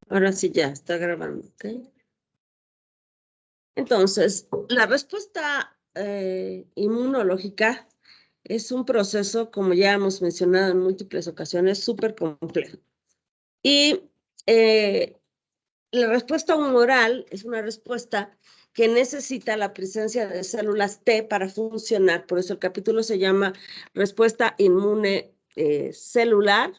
Ahora sí ya está grabando, ¿ok? Entonces, la respuesta inmunológica es un proceso, como ya hemos mencionado en múltiples ocasiones, súper complejo. Y la respuesta humoral es una respuesta que necesita la presencia de células T para funcionar. Por eso el capítulo se llama respuesta inmune celular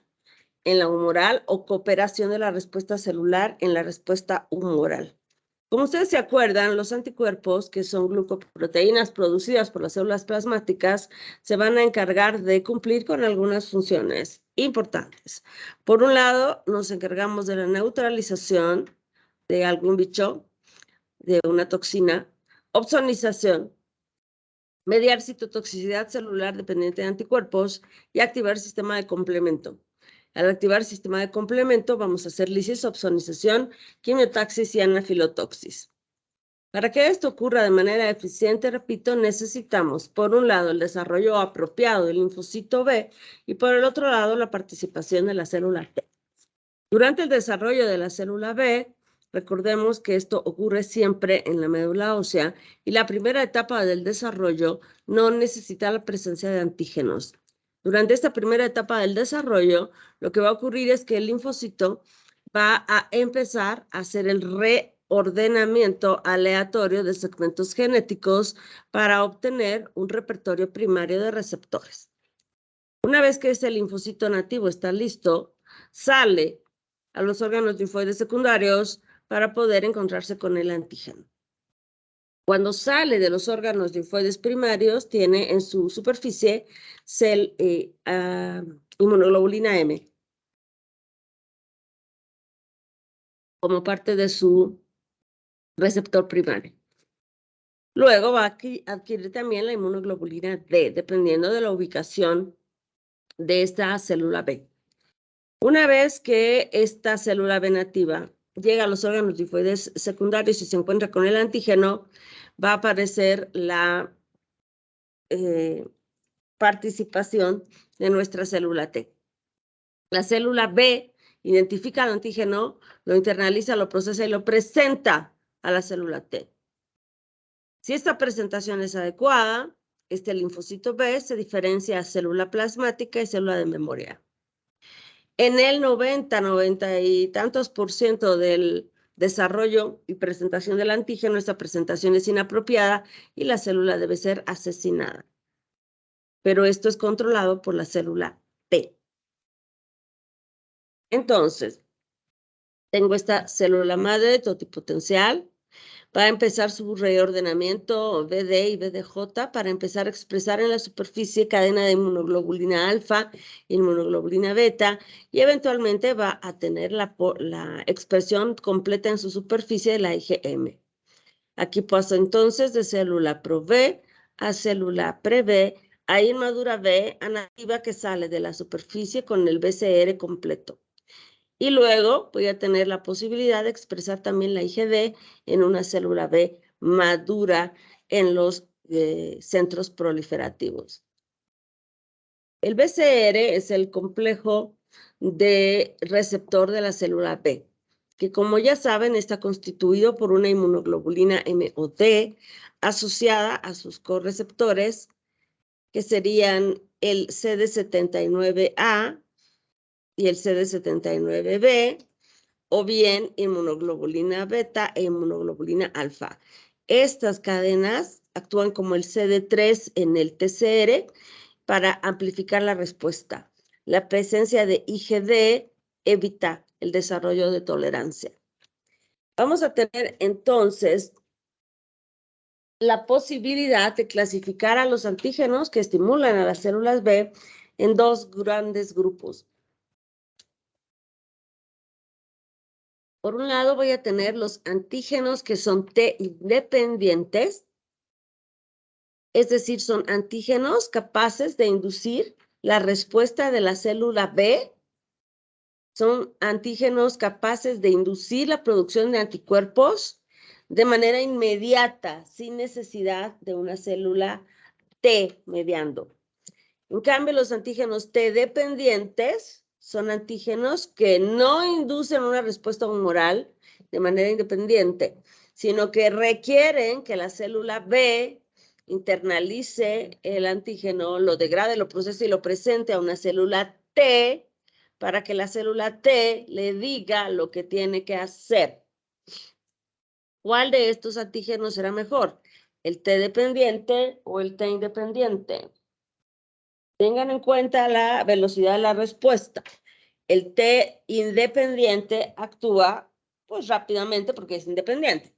en la humoral o cooperación de la respuesta celular en la respuesta humoral. Como ustedes se acuerdan, los anticuerpos, que son glucoproteínas producidas por las células plasmáticas, se van a encargar de cumplir con algunas funciones importantes. Por un lado, nos encargamos de la neutralización de algún bicho, de una toxina, opsonización, mediar citotoxicidad celular dependiente de anticuerpos y activar el sistema de complemento. Al activar el sistema de complemento, vamos a hacer lisis, opsonización, quimiotaxis y anafilotoxis. Para que esto ocurra de manera eficiente, repito, necesitamos, por un lado, el desarrollo apropiado del linfocito B y por el otro lado, la participación de la célula T. Durante el desarrollo de la célula B, recordemos que esto ocurre siempre en la médula ósea y la primera etapa del desarrollo no necesita la presencia de antígenos. Durante esta primera etapa del desarrollo, lo que va a ocurrir es que el linfocito va a empezar a hacer el reordenamiento aleatorio de segmentos genéticos para obtener un repertorio primario de receptores. Una vez que ese linfocito nativo está listo, sale a los órganos linfoides secundarios para poder encontrarse con el antígeno. Cuando sale de los órganos linfoides primarios, tiene en su superficie inmunoglobulina M como parte de su receptor primario. Luego va a adquirir también la inmunoglobulina D, dependiendo de la ubicación de esta célula B. Una vez que esta célula B nativa llega a los órganos linfoides secundarios y se encuentra con el antígeno, va a aparecer la participación de nuestra célula T. La célula B identifica el antígeno, lo internaliza, lo procesa y lo presenta a la célula T. Si esta presentación es adecuada, este linfocito B se diferencia a célula plasmática y célula de memoria. En el 90 y tantos % del desarrollo y presentación del antígeno, esta presentación es inapropiada y la célula debe ser asesinada. Pero esto es controlado por la célula T. Entonces, tengo esta célula madre totipotencial. Va a empezar su reordenamiento BD y BDJ para empezar a expresar en la superficie cadena de inmunoglobulina alfa, inmunoglobulina beta, y eventualmente va a tener la expresión completa en su superficie de la IgM. Aquí paso entonces de célula pro-B a célula pre-B, a inmadura B, a nativa que sale de la superficie con el BCR completo. Y luego voy a tener la posibilidad de expresar también la IgD en una célula B madura en los centros proliferativos. El BCR es el complejo de receptor de la célula B, que como ya saben está constituido por una inmunoglobulina M o D asociada a sus correceptores, que serían el CD79A y el CD79B, o bien inmunoglobulina beta e inmunoglobulina alfa. Estas cadenas actúan como el CD3 en el TCR para amplificar la respuesta. La presencia de IgD evita el desarrollo de tolerancia. Vamos a tener entonces la posibilidad de clasificar a los antígenos que estimulan a las células B en dos grandes grupos. Por un lado voy a tener los antígenos que son T independientes, es decir, son antígenos capaces de inducir la respuesta de la célula B, son antígenos capaces de inducir la producción de anticuerpos de manera inmediata, sin necesidad de una célula T mediando. En cambio, los antígenos T dependientes son antígenos que no inducen una respuesta humoral de manera independiente, sino que requieren que la célula B internalice el antígeno, lo degrade, lo procese y lo presente a una célula T para que la célula T le diga lo que tiene que hacer. ¿Cuál de estos antígenos será mejor? ¿El T dependiente o el T independiente? Tengan en cuenta la velocidad de la respuesta. El T independiente actúa pues rápidamente porque es independiente.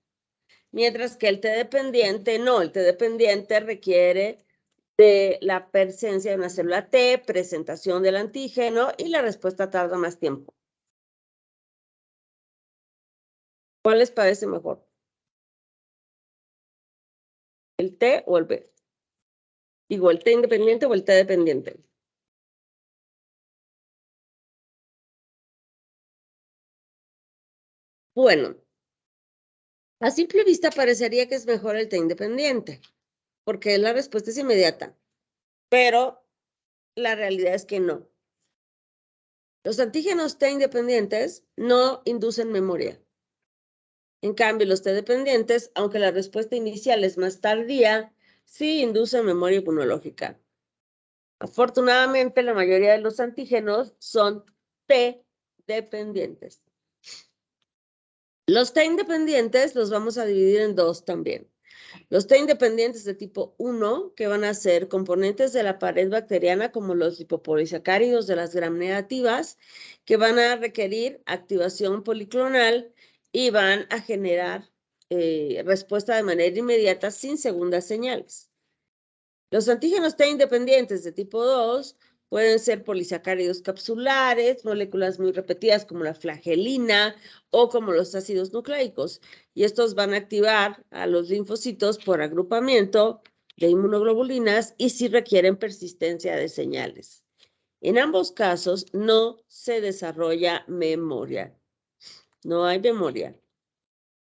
Mientras que el T dependiente no, el T dependiente requiere de la presencia de una célula T, presentación del antígeno y la respuesta tarda más tiempo. ¿Cuál les parece mejor? ¿El T o el B? Digo, ¿el T independiente o el T dependiente? Bueno, a simple vista parecería que es mejor el T independiente, porque la respuesta es inmediata, pero la realidad es que no. Los antígenos T independientes no inducen memoria. En cambio, los T dependientes, aunque la respuesta inicial es más tardía, sí inducen memoria inmunológica. Afortunadamente, la mayoría de los antígenos son T dependientes. Los T independientes los vamos a dividir en dos también. Los T independientes de tipo 1, que van a ser componentes de la pared bacteriana como los lipopolisacáridos de las gram negativas, que van a requerir activación policlonal y van a generar respuesta de manera inmediata sin segundas señales. Los antígenos T independientes de tipo 2 pueden ser polisacáridos capsulares, moléculas muy repetidas como la flagelina o como los ácidos nucleicos. Y estos van a activar a los linfocitos por agrupamiento de inmunoglobulinas y sí requieren persistencia de señales. En ambos casos no se desarrolla memoria. No hay memoria.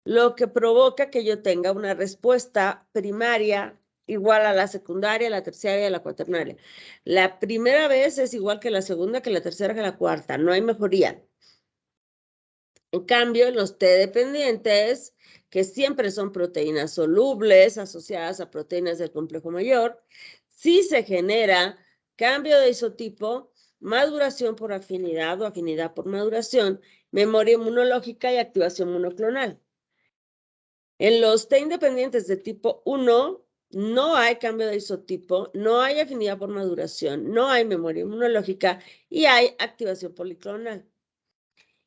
Lo que provoca que yo tenga una respuesta primaria igual a la secundaria, la terciaria y la cuaternaria. La primera vez es igual que la segunda, que la tercera, que la cuarta. No hay mejoría. En cambio, los T dependientes, que siempre son proteínas solubles asociadas a proteínas del complejo mayor, sí se genera cambio de isotipo, maduración por afinidad o afinidad por maduración, memoria inmunológica y activación monoclonal. En los T independientes de tipo 1, no hay cambio de isotipo, no hay afinidad por maduración, no hay memoria inmunológica y hay activación policlonal.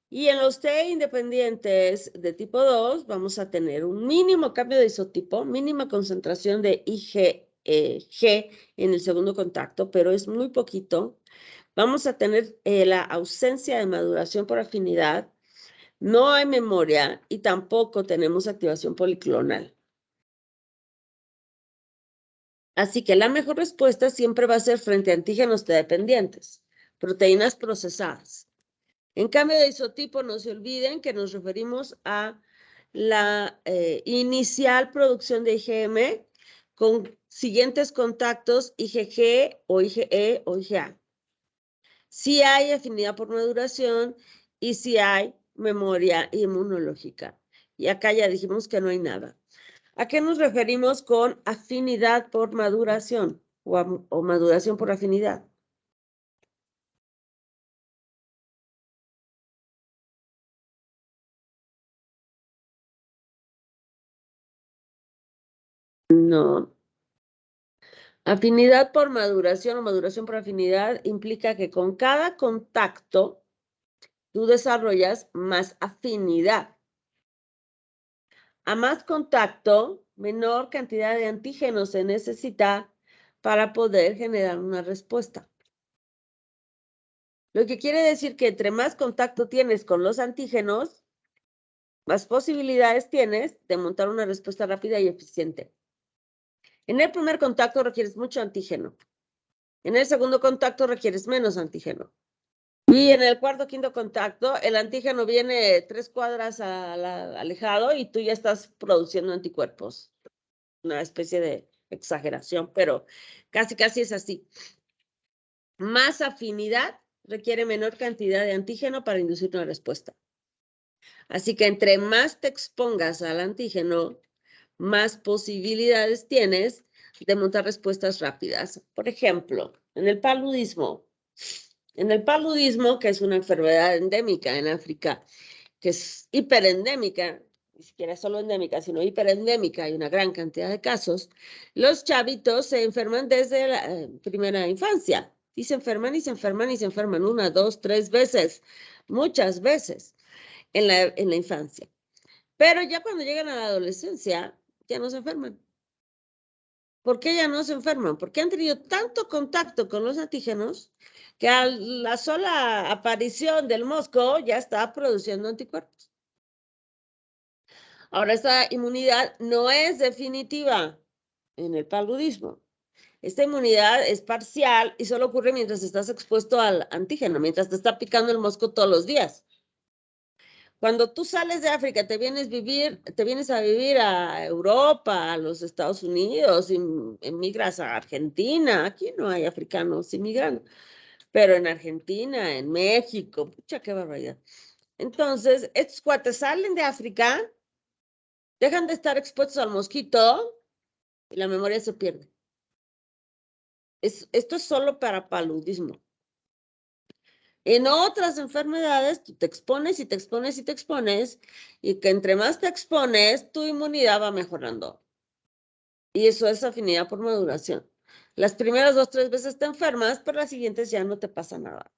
Y en los T independientes de tipo 2 vamos a tener un mínimo cambio de isotipo, mínima concentración de IgG en el segundo contacto, pero es muy poquito. Vamos a tener la ausencia de maduración por afinidad. No hay memoria y tampoco tenemos activación policlonal. Así que la mejor respuesta siempre va a ser frente a antígenos T dependientes, proteínas procesadas. En cambio de isotipo, no se olviden que nos referimos a la inicial producción de IgM con siguientes contactos IgG o IgE o IgA. Sí hay afinidad por maduración y sí hay memoria inmunológica. Y acá ya dijimos que no hay nada. ¿A qué nos referimos con afinidad por maduración o maduración por afinidad? No. Afinidad por maduración o maduración por afinidad implica que con cada contacto tú desarrollas más afinidad. A más contacto, menor cantidad de antígenos se necesita para poder generar una respuesta. Lo que quiere decir que entre más contacto tienes con los antígenos, más posibilidades tienes de montar una respuesta rápida y eficiente. En el primer contacto requieres mucho antígeno. En el segundo contacto requieres menos antígeno. Y en el cuarto o quinto contacto, el antígeno viene 3 cuadras alejado y tú ya estás produciendo anticuerpos. Una especie de exageración, pero casi es así. más afinidad requiere menor cantidad de antígeno para inducir una respuesta. Así que entre más te expongas al antígeno, más posibilidades tienes de montar respuestas rápidas. Por ejemplo, en el paludismo, que es una enfermedad endémica en África, que es hiperendémica, ni siquiera solo endémica, sino hiperendémica, hay una gran cantidad de casos, los chavitos se enferman desde la primera infancia, y se enferman, y se enferman, y se enferman 1, 2, 3 veces, muchas veces en la infancia. Pero ya cuando llegan a la adolescencia, ya no se enferman. ¿Por qué ya no se enferman? Porque han tenido tanto contacto con los antígenos que a la sola aparición del mosco ya está produciendo anticuerpos. Ahora, esta inmunidad no es definitiva en el paludismo. Esta inmunidad es parcial y solo ocurre mientras estás expuesto al antígeno, mientras te está picando el mosco todos los días. Cuando tú sales de África, te vienes a vivir a Europa, a los Estados Unidos, emigras a Argentina. Aquí no hay africanos inmigrando, pero en Argentina, en México, pucha, qué barbaridad. Entonces, estos cuates salen de África, dejan de estar expuestos al mosquito y la memoria se pierde. Esto es solo para paludismo. En otras enfermedades, tú te expones y te expones y te expones, y que entre más te expones, tu inmunidad va mejorando. Y eso es afinidad por maduración. Las primeras 2, 3 veces te enfermas, pero las siguientes ya no te pasa nada.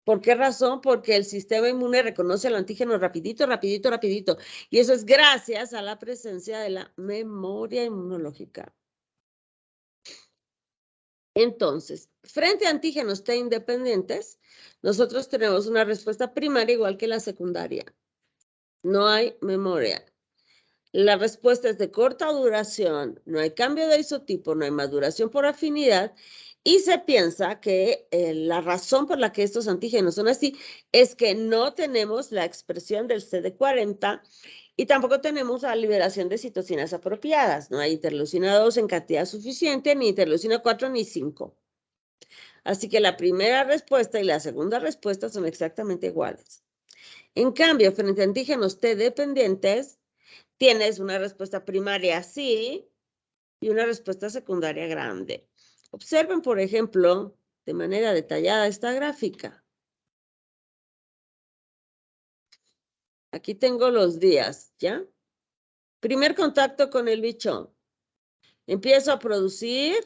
¿Por qué razón? Porque el sistema inmune reconoce el antígeno rapidito, rapidito, rapidito. Y eso es gracias a la presencia de la memoria inmunológica. Entonces, frente a antígenos T independientes, nosotros tenemos una respuesta primaria igual que la secundaria. No hay memoria. La respuesta es de corta duración, no hay cambio de isotipo, no hay maduración por afinidad, y se piensa que la razón por la que estos antígenos son así es que no tenemos la expresión del CD40 y tampoco tenemos la liberación de citocinas apropiadas. No hay interleucina 2 en cantidad suficiente, ni interleucina 4 ni 5. Así que la primera respuesta y la segunda respuesta son exactamente iguales. En cambio, frente a antígenos T dependientes, tienes una respuesta primaria así y una respuesta secundaria grande. Observen, por ejemplo, de manera detallada esta gráfica. Aquí tengo los días, ¿ya? Primer contacto con el bicho. Empiezo a producir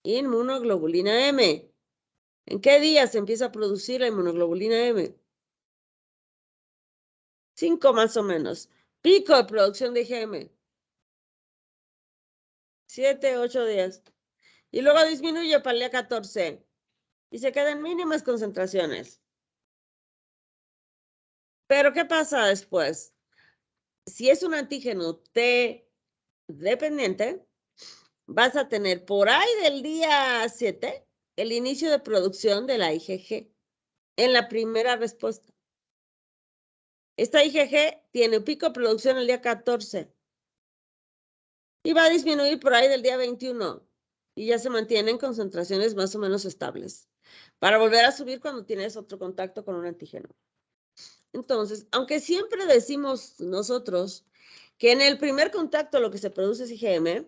inmunoglobulina M. ¿En qué día se empieza a producir la inmunoglobulina M? 5 más o menos. Pico de producción de IgM. 7, 8 días. Y luego disminuye para el día 14. Y se quedan mínimas concentraciones. Pero ¿qué pasa después? Si es un antígeno T dependiente, vas a tener por ahí del día 7 el inicio de producción de la IgG en la primera respuesta. Esta IgG tiene pico de producción el día 14 y va a disminuir por ahí del día 21 y ya se mantienen concentraciones más o menos estables para volver a subir cuando tienes otro contacto con un antígeno. Entonces, aunque siempre decimos nosotros que en el primer contacto lo que se produce es IgM,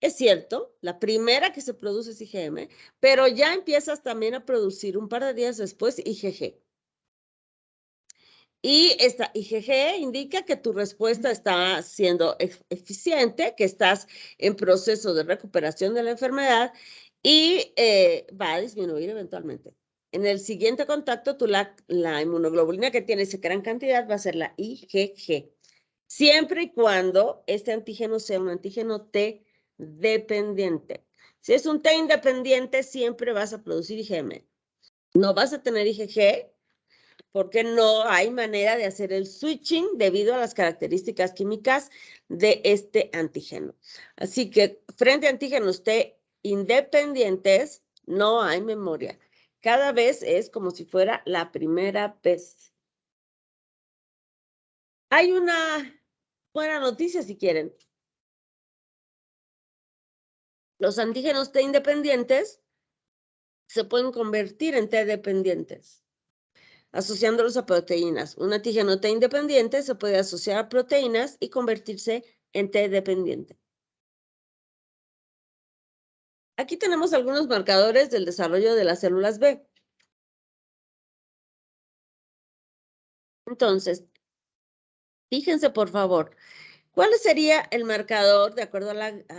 es cierto, la primera que se produce es IgM, pero ya empiezas también a producir un par de días después IgG. Y esta IgG indica que tu respuesta está siendo eficiente, que estás en proceso de recuperación de la enfermedad y va a disminuir eventualmente. En el siguiente contacto, la inmunoglobulina que tiene esa gran cantidad va a ser la IgG, siempre y cuando este antígeno sea un antígeno T dependiente. Si es un T independiente, siempre vas a producir IgM. No vas a tener IgG porque no hay manera de hacer el switching debido a las características químicas de este antígeno. Así que frente a antígenos T independientes, no hay memoria. Cada vez es como si fuera la primera vez. Hay una buena noticia si quieren. Los antígenos T independientes se pueden convertir en T dependientes, asociándolos a proteínas. Un antígeno T independiente se puede asociar a proteínas y convertirse en T dependiente. Aquí tenemos algunos marcadores del desarrollo de las células B. Entonces, fíjense por favor, ¿cuál sería el marcador, de acuerdo a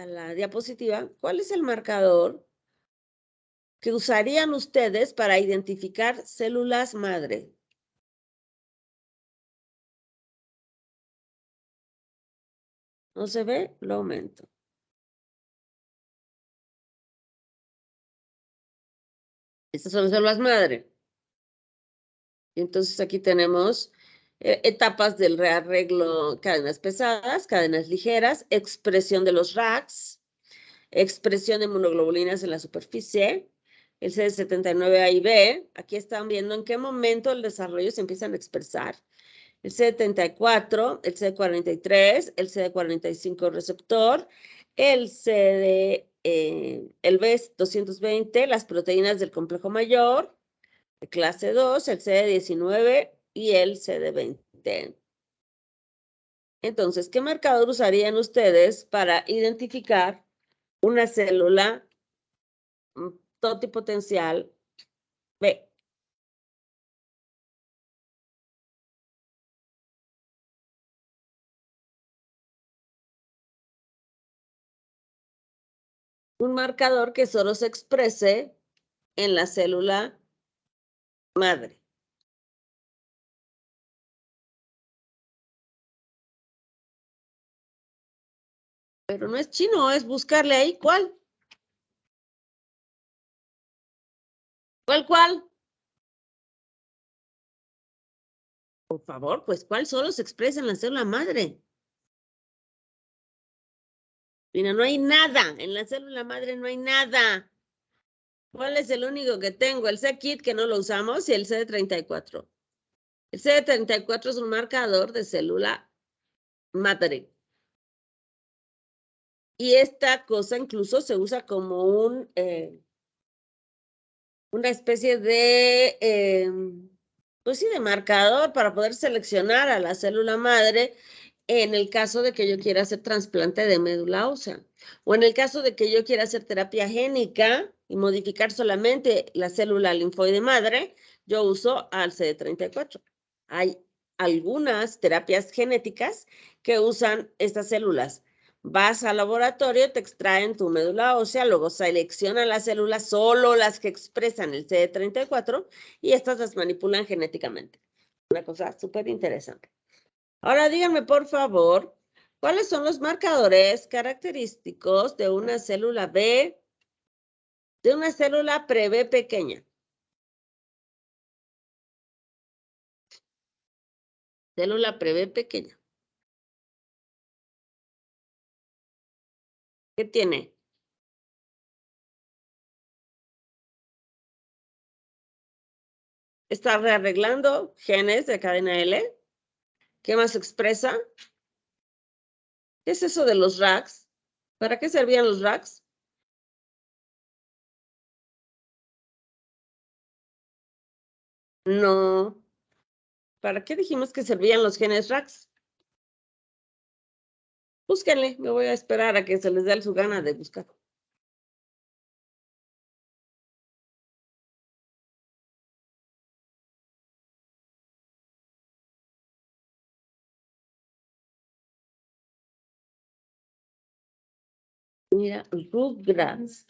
la diapositiva, cuál es el marcador que usarían ustedes para identificar células madre? ¿No se ve? Lo aumento. Estas son las células madre. Entonces aquí tenemos etapas del rearreglo, cadenas pesadas, cadenas ligeras, expresión de los RAGs, expresión de inmunoglobulinas en la superficie, el CD79A y B. Aquí están viendo en qué momento el desarrollo se empiezan a expresar. El CD34, el CD43, el CD45 receptor, el el B220, las proteínas del complejo mayor, de clase 2, el CD19 y el CD20. Entonces, ¿qué marcador usarían ustedes para identificar una célula totipotencial B? Un marcador que solo se exprese en la célula madre. Pero no es chino, es buscarle ahí cuál. ¿Cuál? Por favor, pues ¿cuál solo se expresa en la célula madre? Mira, no hay nada. En la célula madre no hay nada. ¿Cuál es el único que tengo? El C-KIT, que no lo usamos, y el CD34. El CD34 es un marcador de célula madre. Y esta cosa incluso se usa como una especie de, pues sí, de marcador para poder seleccionar a la célula madre en el caso de que yo quiera hacer trasplante de médula ósea. O en el caso de que yo quiera hacer terapia génica y modificar solamente la célula linfoide madre, yo uso al CD34. Hay algunas terapias genéticas que usan estas células. Vas al laboratorio, te extraen tu médula ósea, luego seleccionan las células, solo las que expresan el CD34, y estas las manipulan genéticamente. Una cosa súper interesante. Ahora díganme, por favor, ¿cuáles son los marcadores característicos de una célula B, de una célula pre-B pequeña? Célula pre-B pequeña. ¿Qué tiene? Está rearreglando genes de cadena L. ¿Qué más expresa? ¿Qué es eso de los RAGs? ¿Para qué servían los RAGs? No. ¿Para qué dijimos que servían los genes RAGs? Búsquenle, me voy a esperar a que se les dé su gana de buscar. Mira, Rugrats.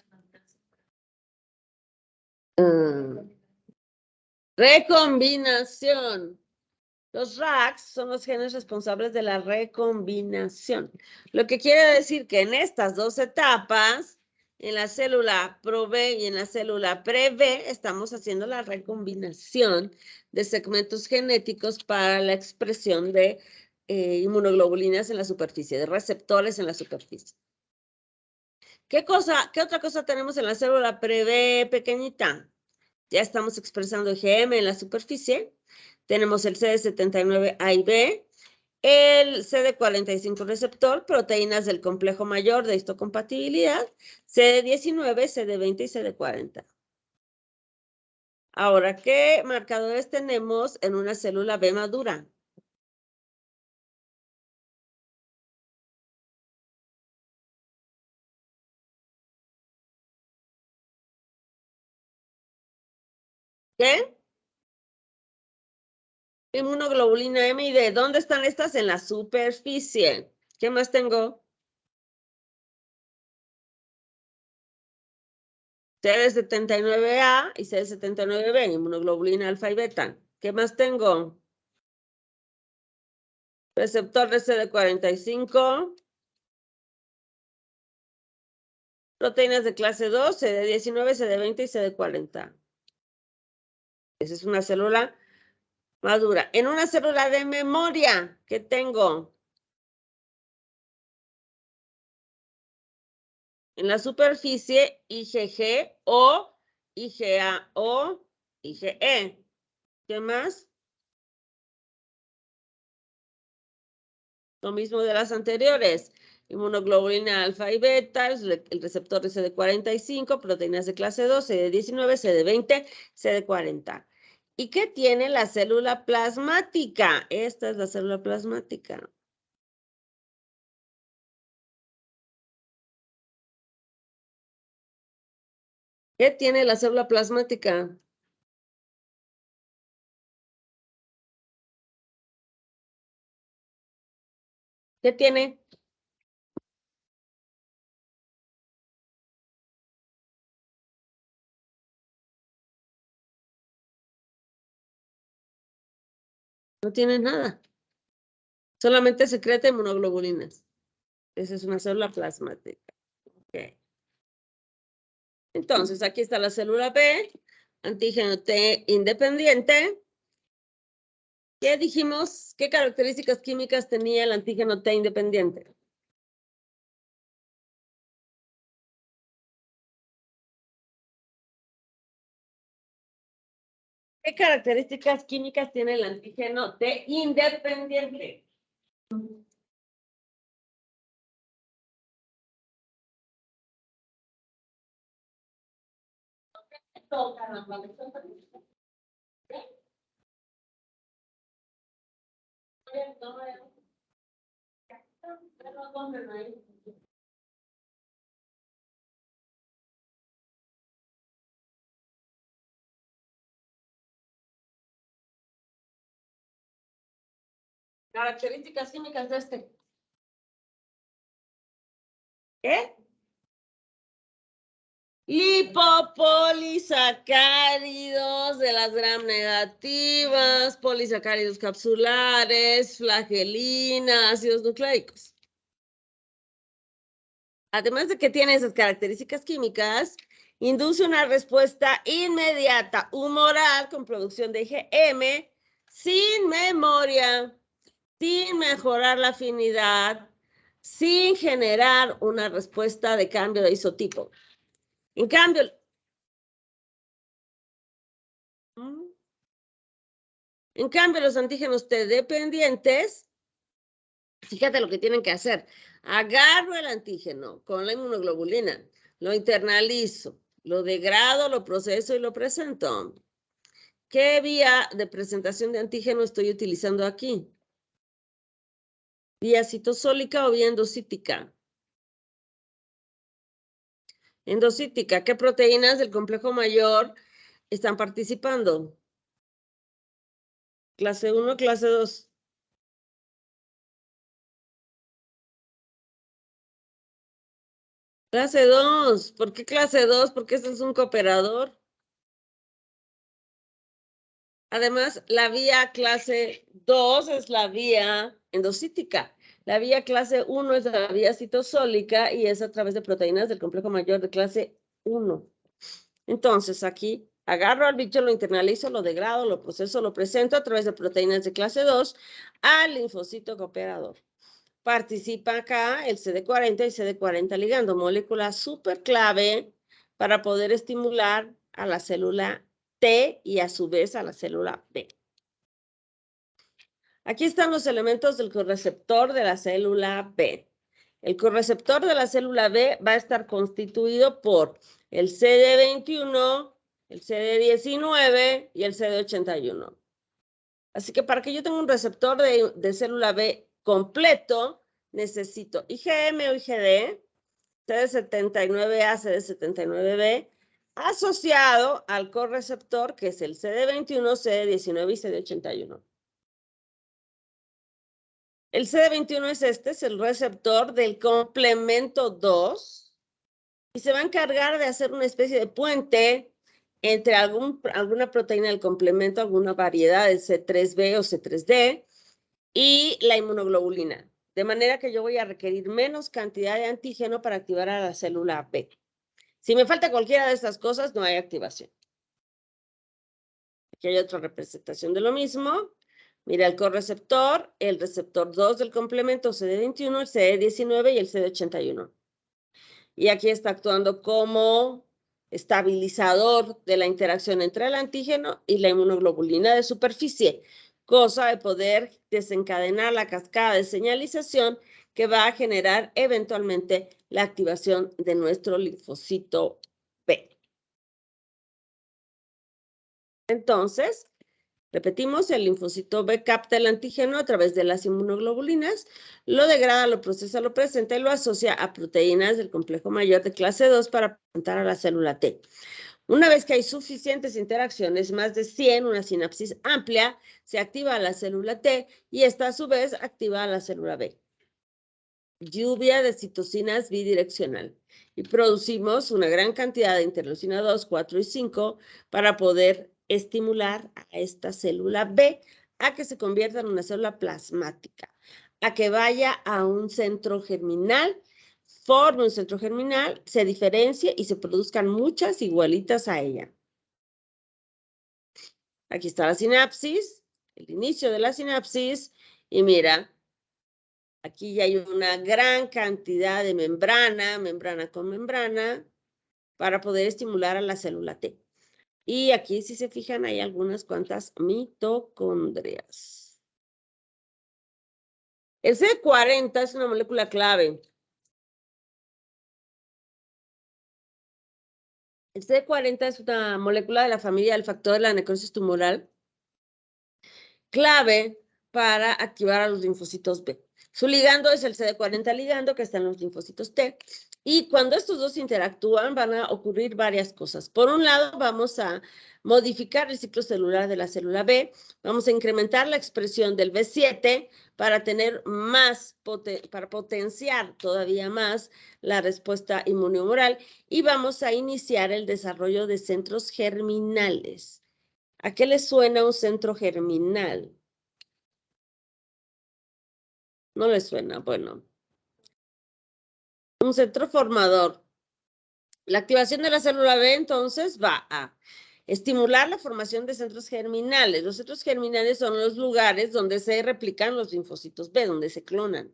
Recombinación. Los RAGs son los genes responsables de la recombinación. Lo que quiere decir que en estas dos etapas, en la célula pro-B y en la célula pre-B, estamos haciendo la recombinación de segmentos genéticos para la expresión de inmunoglobulinas en la superficie, de receptores en la superficie. ¿Qué otra cosa tenemos en la célula pre-B pequeñita? Ya estamos expresando IgM en la superficie. Tenemos el CD79A y B, el CD45 receptor, proteínas del complejo mayor de histocompatibilidad, CD19, CD20 y CD40. Ahora, ¿qué marcadores tenemos en una célula B madura? ¿Qué? Inmunoglobulina M y D. ¿Dónde están estas? En la superficie. ¿Qué más tengo? CD79A y CD79B, inmunoglobulina alfa y beta. ¿Qué más tengo? Receptor de CD45. Proteínas de clase 2, CD19, CD20 y CD40. Esa es una célula madura. En una célula de memoria, ¿qué tengo? En la superficie, IgG o IgA o IgE. ¿Qué más? Lo mismo de las anteriores. Inmunoglobulina alfa y beta, el receptor de CD45, proteínas de clase 2, CD19, CD20, CD40. ¿Y qué tiene la célula plasmática? Esta es la célula plasmática. ¿Qué tiene la célula plasmática? ¿Qué tiene? No tiene nada. Solamente secreta inmunoglobulinas. Esa es una célula plasmática. Okay. Entonces, aquí está la célula B, antígeno T independiente. ¿Qué dijimos? ¿Qué características químicas tenía el antígeno T independiente? ¿Qué características químicas tiene el antígeno T independiente? Características químicas de este. ¿Qué? Lipopolisacáridos de las gram negativas, polisacáridos capsulares, flagelina, ácidos nucleicos. Además de que tiene esas características químicas, induce una respuesta inmediata humoral con producción de IgM sin memoria, sin mejorar la afinidad, sin generar una respuesta de cambio de isotipo. En cambio, los antígenos T dependientes, fíjate lo que tienen que hacer. Agarro el antígeno con la inmunoglobulina, lo internalizo, lo degrado, lo proceso y lo presento. ¿Qué vía de presentación de antígeno estoy utilizando aquí? ¿Vía citosólica o vía endocítica? Endocítica. ¿Qué proteínas del complejo mayor están participando? Clase 1, clase 2. Clase 2. ¿Por qué clase 2? Porque este es un cooperador. Además, la vía clase 2 es la vía endocítica. La vía clase 1 es la vía citosólica y es a través de proteínas del complejo mayor de clase 1. Entonces, aquí agarro al bicho, lo internalizo, lo degrado, lo proceso, lo presento a través de proteínas de clase 2 al linfocito cooperador. Participa acá el CD40 y CD40 ligando, molécula súper clave para poder estimular a la célula T y a su vez a la célula B. Aquí están los elementos del correceptor de la célula B. El correceptor de la célula B va a estar constituido por el CD21 el CD19 y el CD81. Así que para que yo tenga un receptor de célula B completo, necesito IgM o IgD, CD79A, CD79B, asociado al correceptor, que es el CD21, CD19 y CD81. El CD21 es el receptor del complemento 2, y se va a encargar de hacer una especie de puente entre alguna proteína del complemento, alguna variedad de C3b o C3d, y la inmunoglobulina. De manera que yo voy a requerir menos cantidad de antígeno para activar a la célula B. Si me falta cualquiera de estas cosas, no hay activación. Aquí hay otra representación de lo mismo. Mira el correceptor, el receptor 2 del complemento CD21, el CD19 y el CD81. Y aquí está actuando como estabilizador de la interacción entre el antígeno y la inmunoglobulina de superficie, cosa de poder desencadenar la cascada de señalización que va a generar eventualmente la activación de nuestro linfocito B. Entonces, repetimos, el linfocito B capta el antígeno a través de las inmunoglobulinas, lo degrada, lo procesa, lo presenta y lo asocia a proteínas del complejo mayor de clase 2 para presentar a la célula T. Una vez que hay suficientes interacciones, más de 100, una sinapsis amplia, se activa a la célula T y esta a su vez activa a la célula B. Lluvia de citocinas bidireccional. Y producimos una gran cantidad de interleucina 2, 4 y 5 para poder estimular a esta célula B a que se convierta en una célula plasmática, a que vaya a un centro germinal, forme un centro germinal, se diferencie y se produzcan muchas igualitas a ella. Aquí está la sinapsis, el inicio de la sinapsis, y mira, aquí ya hay una gran cantidad de membrana con membrana, para poder estimular a la célula T. Y aquí, si se fijan, hay algunas cuantas mitocondrias. El CD40 es una molécula clave. El CD40 es una molécula de la familia del factor de la necrosis tumoral, clave para activar a los linfocitos B. Su ligando es el CD40 ligando que está en los linfocitos T. Y cuando estos dos interactúan van a ocurrir varias cosas. Por un lado, vamos a modificar el ciclo celular de la célula B, vamos a incrementar la expresión del B7 para tener para potenciar todavía más la respuesta inmunohumoral y vamos a iniciar el desarrollo de centros germinales. ¿A qué le suena un centro germinal? ¿No le suena? Bueno, un centro formador. La activación de la célula B, entonces, va a estimular la formación de centros germinales. Los centros germinales son los lugares donde se replican los linfocitos B, donde se clonan,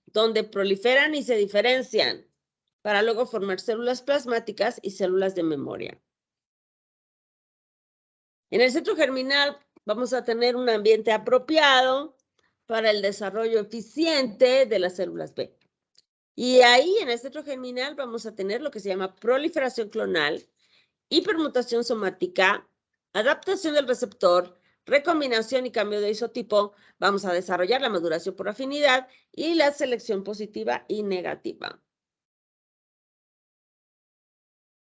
donde proliferan y se diferencian, para luego formar células plasmáticas y células de memoria. En el centro germinal vamos a tener un ambiente apropiado para el desarrollo eficiente de las células B. Y ahí, en el centro germinal, vamos a tener lo que se llama proliferación clonal, hipermutación somática, adaptación del receptor, recombinación y cambio de isotipo. Vamos a desarrollar la maduración por afinidad y la selección positiva y negativa.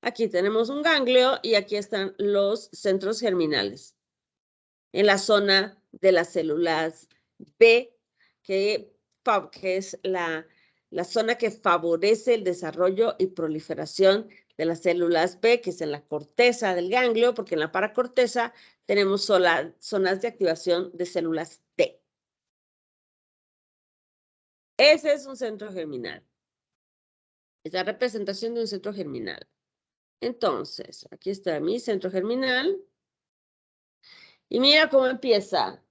Aquí tenemos un ganglio y aquí están los centros germinales. En la zona de las células B, que es la zona que favorece el desarrollo y proliferación de las células B, que es en la corteza del ganglio, porque en la paracorteza tenemos zonas de activación de células T. Ese es un centro germinal. Es la representación de un centro germinal. Entonces, aquí está mi centro germinal. Y mira cómo empieza.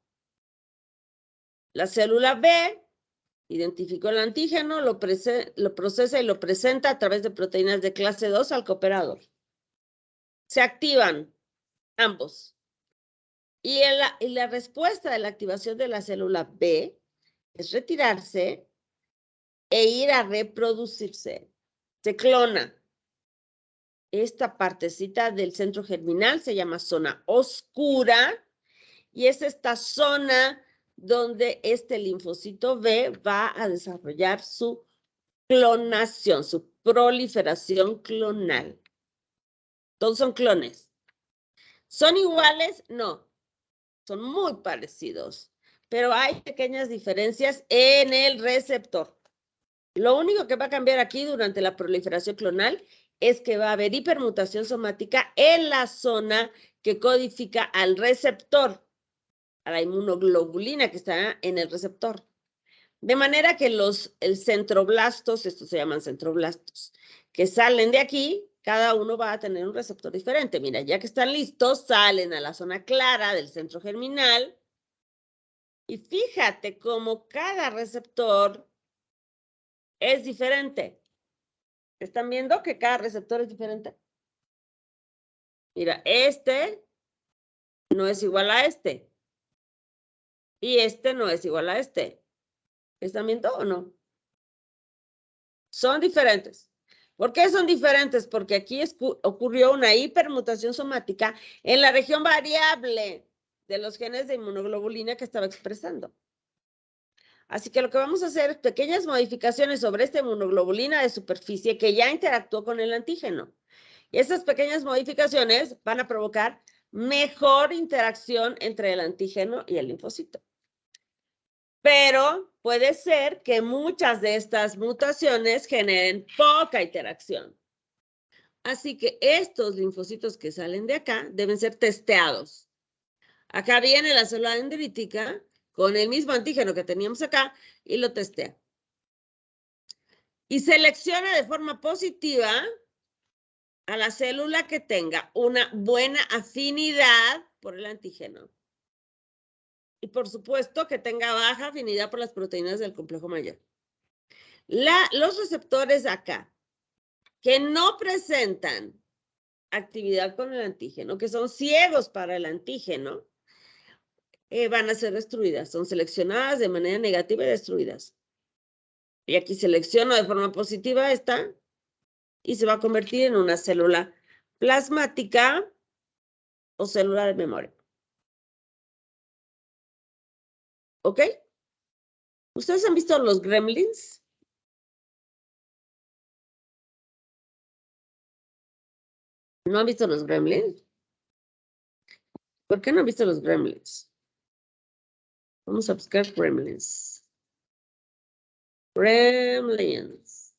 La célula B identificó el antígeno, lo procesa y lo presenta a través de proteínas de clase 2 al cooperador. Se activan ambos. Y la respuesta de la activación de la célula B es retirarse e ir a reproducirse. Se clona. esta partecita del centro germinal se llama zona oscura y es esta zona donde este linfocito B va a desarrollar su clonación, su proliferación clonal. Todos son clones. ¿Son iguales? No. Son muy parecidos, pero hay pequeñas diferencias en el receptor. Lo único que va a cambiar aquí durante la proliferación clonal es que va a haber hipermutación somática en la zona que codifica al receptor, a la inmunoglobulina que está en el receptor. De manera que el centroblastos, estos se llaman centroblastos, que salen de aquí, cada uno va a tener un receptor diferente. Mira, ya que están listos, salen a la zona clara del centro germinal. Y fíjate cómo cada receptor es diferente. ¿Están viendo que cada receptor es diferente? Mira, este no es igual a este. Y este no es igual a este. ¿Están viendo o no? Son diferentes. ¿Por qué son diferentes? Porque aquí ocurrió una hipermutación somática en la región variable de los genes de inmunoglobulina que estaba expresando. Así que lo que vamos a hacer es pequeñas modificaciones sobre esta inmunoglobulina de superficie que ya interactuó con el antígeno. Y esas pequeñas modificaciones van a provocar mejor interacción entre el antígeno y el linfocito. Pero puede ser que muchas de estas mutaciones generen poca interacción. Así que estos linfocitos que salen de acá deben ser testeados. Acá viene la célula dendrítica con el mismo antígeno que teníamos acá y lo testea. Y selecciona de forma positiva a la célula que tenga una buena afinidad por el antígeno. Y por supuesto que tenga baja afinidad por las proteínas del complejo mayor. Los receptores acá que no presentan actividad con el antígeno, que son ciegos para el antígeno, van a ser destruidas. Son seleccionadas de manera negativa y destruidas. Y aquí selecciono de forma positiva esta y se va a convertir en una célula plasmática o célula de memoria. ¿Ok? ¿Ustedes han visto los gremlins? ¿No han visto los gremlins? ¿Por qué no han visto los gremlins? Vamos a buscar gremlins. Gremlins.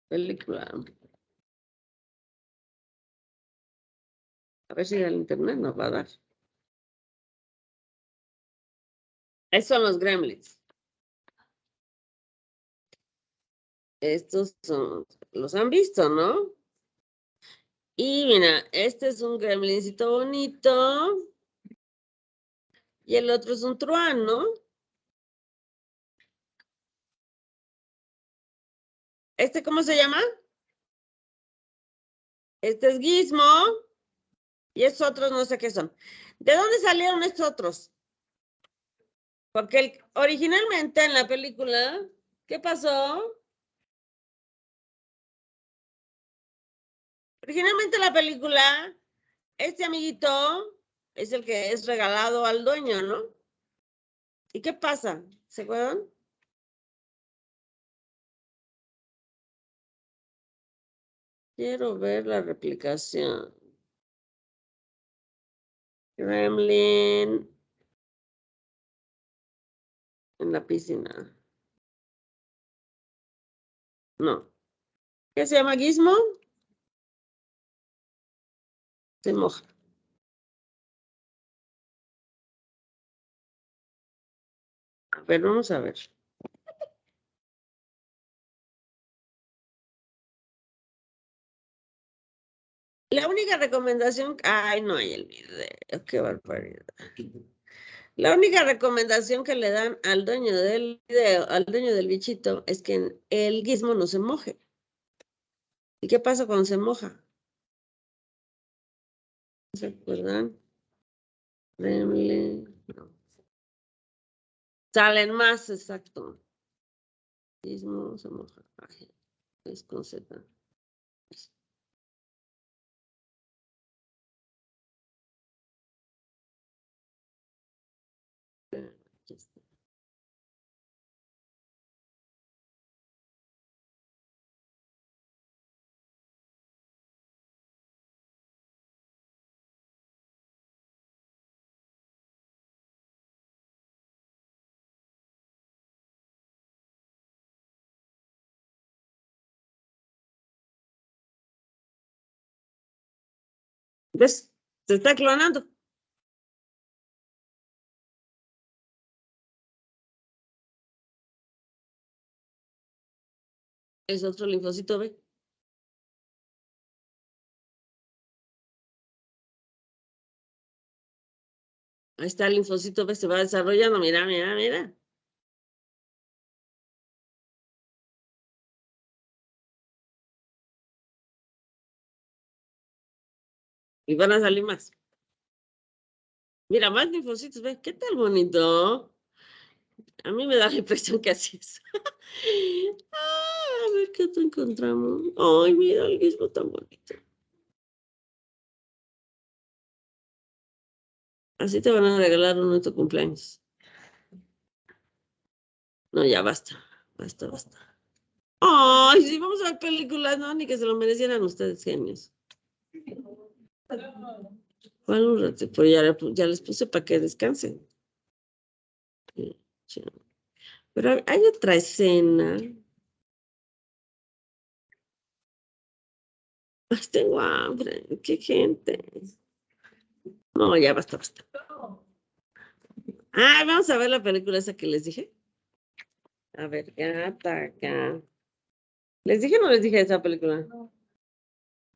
Película. A ver si el internet nos va a dar. Esos son los gremlins. Estos son, los han visto, ¿no? Y mira, este es un gremlincito bonito. Y el otro es un truano. ¿Este cómo se llama? Este es Gizmo. Y estos otros no sé qué son. ¿De dónde salieron estos otros? Porque originalmente en la película, ¿qué pasó? Originalmente en la película, este amiguito es el que es regalado al dueño, ¿no? ¿Y qué pasa? ¿Se acuerdan? Quiero ver la replicación. Gremlin en la piscina. No. ¿Qué se llama Gizmo? Se moja. A ver, vamos a ver. La única recomendación, ay, no hay el video, qué barbaridad. La única recomendación que le dan al dueño del video, al dueño del bichito, es que el gizmo no se moje. ¿Y qué pasa cuando se moja? ¿Se acuerdan? No. Salen más, exacto. Gizmo se moja. Ay, es con Z. Ya está. ¿Ves? Se está clonando. Es otro linfocito B. Ahí está el linfocito B, se va desarrollando. Mira, mira, mira. Y van a salir más. Mira, más linfocitos B. ¿Qué tal bonito? A mí me da la impresión que así es. A ver qué te encontramos. Ay, mira el guismo tan bonito. Así te van a regalar uno de tu cumpleaños. No, ya basta. Basta, basta. Ay, sí, vamos a ver películas, no, ni que se lo merecieran ustedes, genios. ¿Cuál un rato? Pues ya les puse para que descansen. Pero hay otra escena. Ay, tengo hambre. Qué gente. No, ya basta, basta. Ah, vamos a ver la película esa que les dije. A ver, gata, acá. ¿Les dije o no les dije esa película?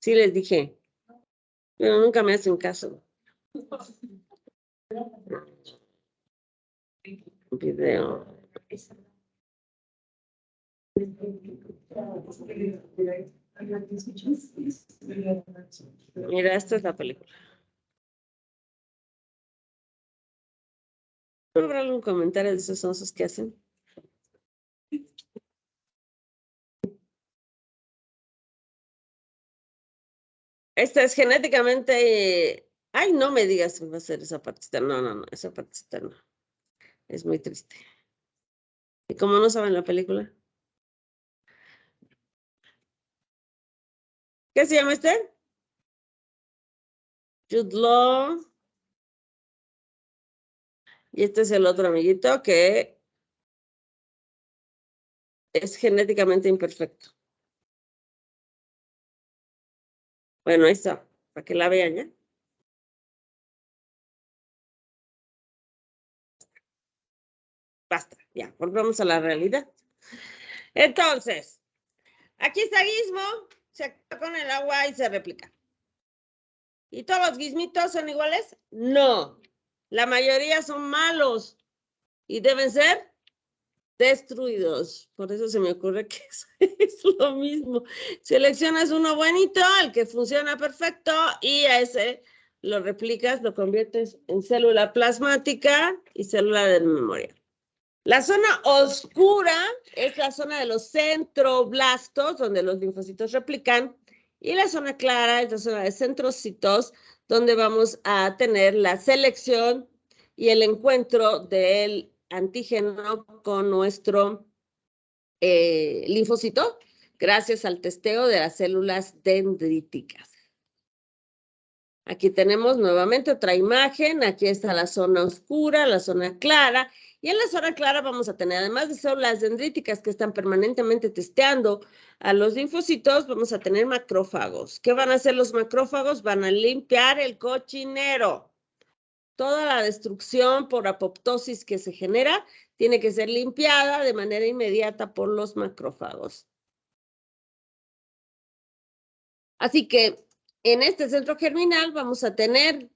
Sí, les dije. Pero nunca me hacen caso. Video. Mira, esta es la película. ¿No habrá algún comentario de esos onzos que hacen? Esta es genéticamente. Ay, no me digas que va a ser esa partita. No, no, no, esa partita no. Es muy triste. ¿Y cómo no saben la película? ¿Qué se llama este? Jude Law. Y este es el otro amiguito que es genéticamente imperfecto. Bueno, ahí está, para que la vean ya. Basta, ya, volvemos a la realidad. Entonces, aquí está Gizmo, se acaba con el agua y se replica. ¿Y todos los gizmitos son iguales? No, la mayoría son malos y deben ser destruidos. Por eso se me ocurre que es lo mismo. Seleccionas uno bonito, el que funciona perfecto, y a ese lo replicas, lo conviertes en célula plasmática y célula de memoria. La zona oscura es la zona de los centroblastos, donde los linfocitos replican, y la zona clara es la zona de centrocitos, donde vamos a tener la selección y el encuentro del antígeno con nuestro linfocito, gracias al testeo de las células dendríticas. Aquí tenemos nuevamente otra imagen. Aquí está la zona oscura, la zona clara. Y en la zona clara vamos a tener, además de células dendríticas que están permanentemente testeando a los linfocitos, vamos a tener macrófagos. ¿Qué van a hacer los macrófagos? Van a limpiar el cochinero. Toda la destrucción por apoptosis que se genera tiene que ser limpiada de manera inmediata por los macrófagos. Así que en este centro germinal vamos a tener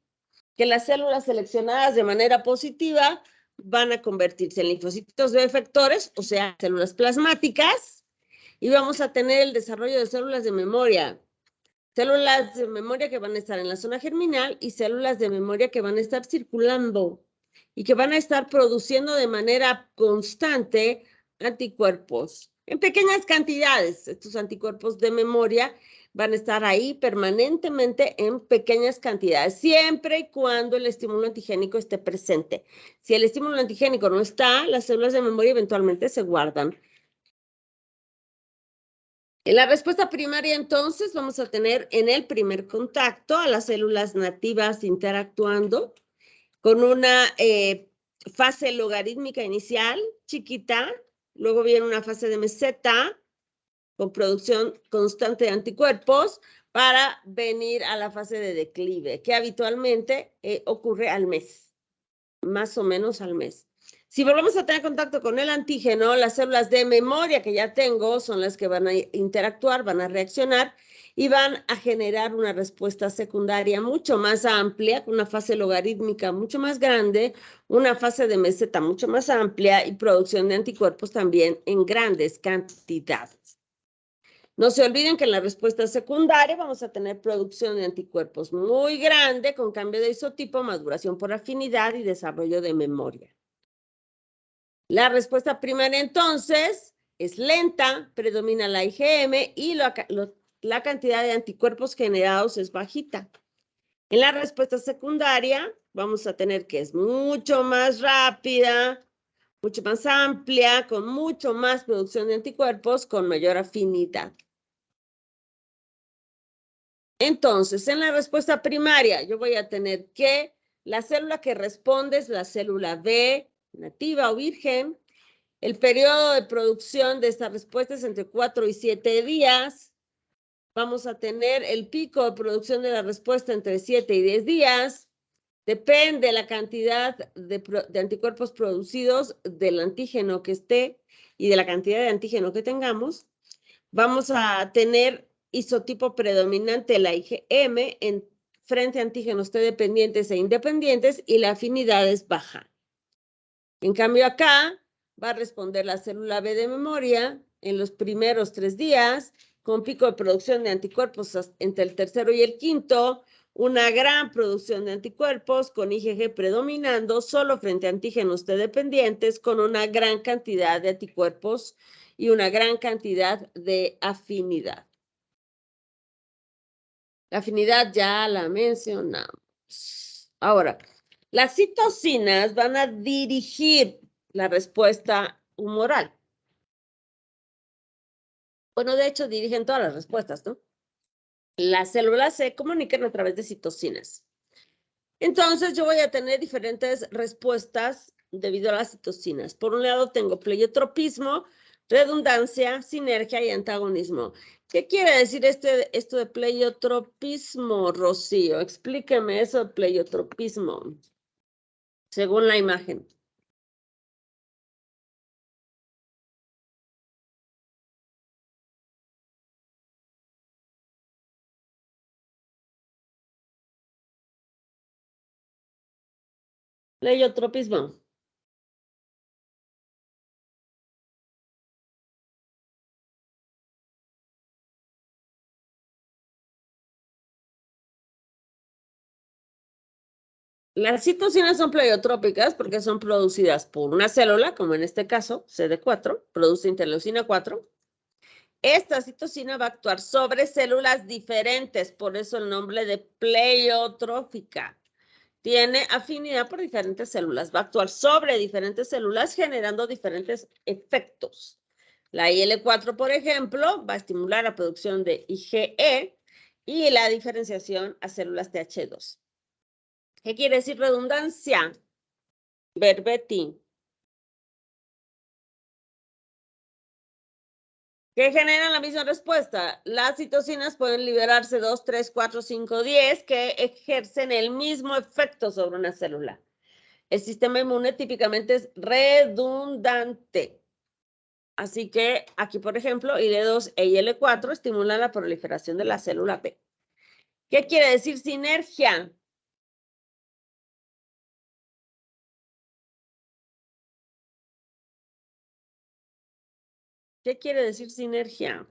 que las células seleccionadas de manera positiva van a convertirse en linfocitos B efectores, o sea, células plasmáticas, y vamos a tener el desarrollo de células de memoria. Células de memoria que van a estar en la zona germinal y células de memoria que van a estar circulando y que van a estar produciendo de manera constante anticuerpos. en pequeñas cantidades. Estos anticuerpos de memoria van a estar ahí permanentemente en pequeñas cantidades, siempre y cuando el estímulo antigénico esté presente. Si el estímulo antigénico no está, las células de memoria eventualmente se guardan. En la respuesta primaria, entonces, vamos a tener en el primer contacto a las células nativas interactuando con una fase logarítmica inicial chiquita, luego viene una fase de meseta con producción constante de anticuerpos para venir a la fase de declive, que habitualmente ocurre al mes, más o menos al mes. Si volvemos a tener contacto con el antígeno, las células de memoria que ya tengo son las que van a interactuar, van a reaccionar y van a generar una respuesta secundaria mucho más amplia, con una fase logarítmica mucho más grande, una fase de meseta mucho más amplia y producción de anticuerpos también en grandes cantidades. No se olviden que en la respuesta secundaria vamos a tener producción de anticuerpos muy grande con cambio de isotipo, maduración por afinidad y desarrollo de memoria. La respuesta primaria entonces es lenta, predomina la IgM y la cantidad de anticuerpos generados es bajita. En la respuesta secundaria vamos a tener que es mucho más rápida, mucho más amplia, con mucho más producción de anticuerpos, con mayor afinidad. Entonces, en la respuesta primaria, yo voy a tener que la célula que responde es la célula B, nativa o virgen. El periodo de producción de esta respuesta es entre 4 y 7 días. Vamos a tener el pico de producción de la respuesta entre 7 y 10 días. Depende la cantidad de anticuerpos producidos del antígeno que esté y de la cantidad de antígeno que tengamos. Vamos a tener isotipo predominante, la IgM, en frente a antígenos T dependientes e independientes y la afinidad es baja. En cambio acá va a responder la célula B de memoria en los primeros 3 días, con pico de producción de anticuerpos entre el tercero y el quinto, una gran producción de anticuerpos con IgG predominando solo frente a antígenos T dependientes, con una gran cantidad de anticuerpos y una gran cantidad de afinidad. La afinidad ya la mencionamos. Ahora, las citocinas van a dirigir la respuesta humoral. Bueno, de hecho, dirigen todas las respuestas, ¿no? Las células se comunican a través de citocinas. Entonces, yo voy a tener diferentes respuestas debido a las citocinas. Por un lado, tengo pleiotropismo, redundancia, sinergia y antagonismo. ¿Qué quiere decir esto de pleiotropismo, Rocío? Explíqueme eso de pleiotropismo, según la imagen. Pleiotropismo. Las citocinas son pleiotrópicas porque son producidas por una célula, como en este caso, CD4, produce interleucina 4. Esta citocina va a actuar sobre células diferentes, por eso el nombre de pleiotrófica. Tiene afinidad por diferentes células, va a actuar sobre diferentes células generando diferentes efectos. La IL-4, por ejemplo, va a estimular la producción de IgE y la diferenciación a células TH2. ¿Qué quiere decir redundancia? Verbetim. ¿Qué generan la misma respuesta? Las citocinas pueden liberarse 2, 3, 4, 5, 10 que ejercen el mismo efecto sobre una célula. El sistema inmune típicamente es redundante. Así que aquí, por ejemplo, IL-2 e IL-4 estimulan la proliferación de la célula B. ¿Qué quiere decir sinergia? ¿Qué quiere decir sinergia?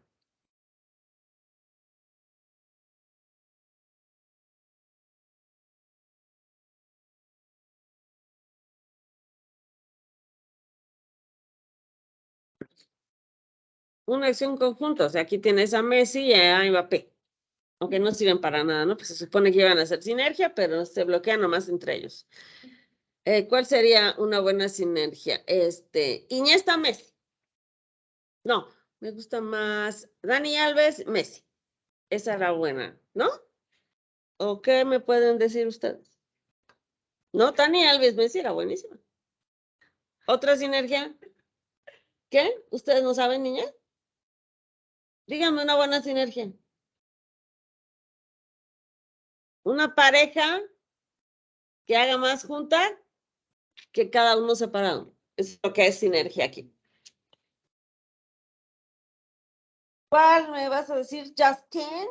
una acción conjunta. O sea, aquí tienes a Messi y a Mbappé. Aunque no sirven para nada, ¿no? Pues se supone que iban a hacer sinergia, pero se bloquean nomás entre ellos. ¿Cuál sería una buena sinergia? Iniesta, Messi. No, me gusta más Dani Alves, Messi. Esa era buena, ¿no? ¿O qué me pueden decir ustedes? No, Dani Alves, Messi era buenísima. ¿Otra sinergia? ¿Qué? ¿Ustedes no saben, niña? Díganme una buena sinergia. Una pareja que haga más junta que cada uno separado. Es lo que es sinergia aquí. ¿Cuál me vas a decir, Justin?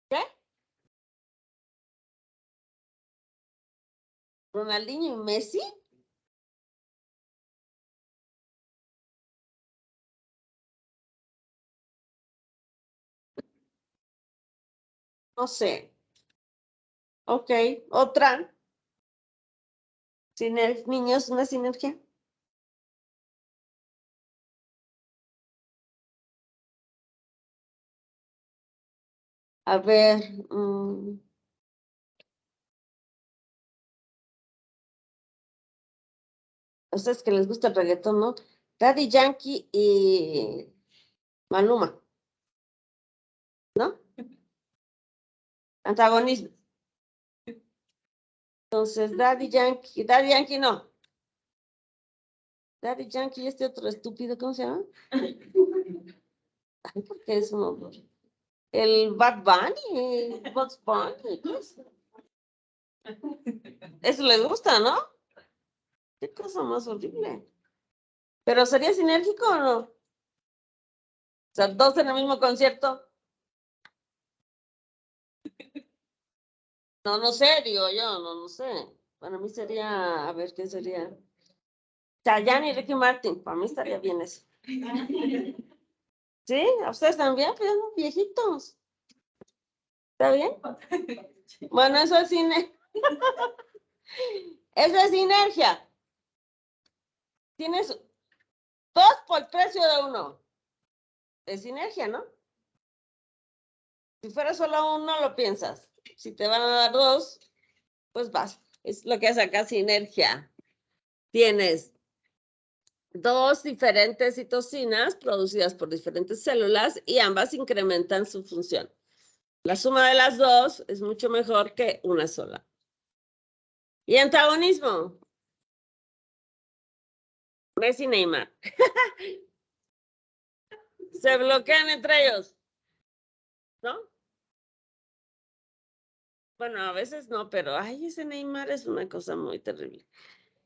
¿Qué? ¿Ronaldinho y Messi? No sé. Ok. ¿Otra? Niños, una sinergia. A ver. A ustedes que les gusta el reggaetón, ¿no? Daddy Yankee y Maluma, ¿no? Antagonismo. Entonces, Daddy Yankee no. Daddy Yankee y este otro estúpido, ¿cómo se llama? Ay, porque es un horror. El Bad Bunny, Bugs Bunny, ¿qué es? Eso les gusta, ¿no? Qué cosa más horrible. ¿Pero sería sinérgico o no? O sea, dos en el mismo concierto. No, no sé, digo yo, no sé. Para mí sería, a ver, ¿qué sería? Chayanne y Ricky Martin, para mí estaría bien eso. ¿Sí? ¿A ustedes también? Pues ya son viejitos. ¿Está bien? Bueno, eso es eso es sinergia. Tienes dos por el precio de uno. Es sinergia, ¿no? Si fuera solo uno, lo piensas. Si te van a dar dos, pues vas. Es lo que hace acá sinergia. Tienes dos diferentes citocinas producidas por diferentes células y ambas incrementan su función. La suma de las dos es mucho mejor que una sola. Y antagonismo. Messi y Neymar. Se bloquean entre ellos, ¿no? Bueno, a veces no, pero ay, ese Neymar es una cosa muy terrible.